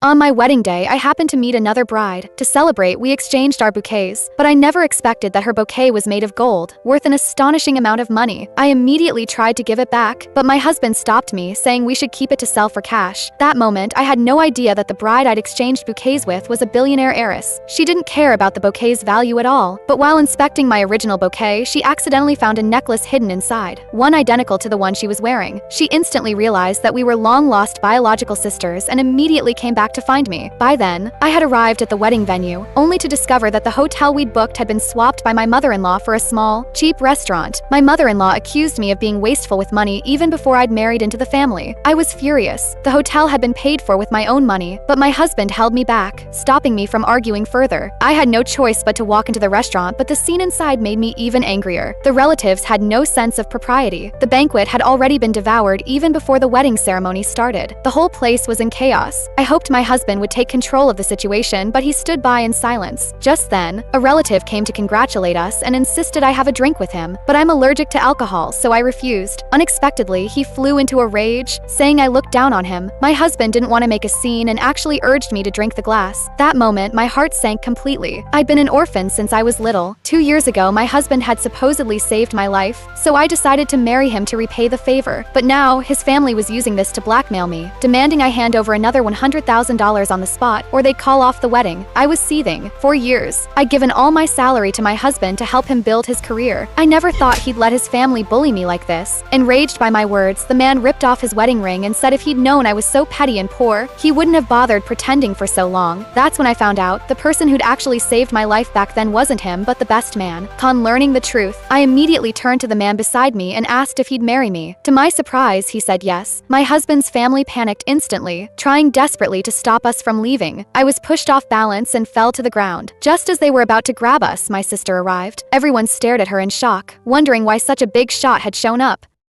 On my wedding day, I happened to meet another bride. To celebrate, we exchanged our bouquets, but I never expected that her bouquet was made of gold, worth an astonishing amount of money. I immediately tried to give it back, but my husband stopped me, saying we should keep it to sell for cash. That moment, I had no idea that the bride I'd exchanged bouquets with was a billionaire heiress. She didn't care about the bouquet's value at all, but while inspecting my original bouquet, she accidentally found a necklace hidden inside, one identical to the one she was wearing. She instantly realized that we were long-lost biological sisters and immediately came back to find me. By then, I had arrived at the wedding venue, only to discover that the hotel we'd booked had been swapped by my mother-in-law for a small, cheap restaurant. My mother-in-law accused me of being wasteful with money even before I'd married into the family. I was furious. The hotel had been paid for with my own money, but my husband held me back, stopping me from arguing further. I had no choice but to walk into the restaurant, but the scene inside made me even angrier. The relatives had no sense of propriety. The banquet had already been devoured even before the wedding ceremony started. The whole place was in chaos. I hoped my husband would take control of the situation, but he stood by in silence. Just then, a relative came to congratulate us and insisted I have a drink with him, but I'm allergic to alcohol, so I refused. Unexpectedly, he flew into a rage, saying I looked down on him. My husband didn't want to make a scene and actually urged me to drink the glass. That moment, my heart sank completely. I'd been an orphan since I was little. 2 years ago, my husband had supposedly saved my life, so I decided to marry him to repay the favor. But now, his family was using this to blackmail me, demanding I hand over another $100,000 on the spot, or they'd call off the wedding. I was seething. For years, I'd given all my salary to my husband to help him build his career. I never thought he'd let his family bully me like this. Enraged by my words, the man ripped off his wedding ring and said if he'd known I was so petty and poor, he wouldn't have bothered pretending for so long. That's when I found out the person who'd actually saved my life back then wasn't him, but the best man. Upon learning the truth, I immediately turned to the man beside me and asked if he'd marry me. To my surprise, he said yes. My husband's family panicked instantly, trying desperately to stop us from leaving. I was pushed off balance and fell to the ground. Just as they were about to grab us, my sister arrived. Everyone stared at her in shock, wondering why such a big shot had shown up.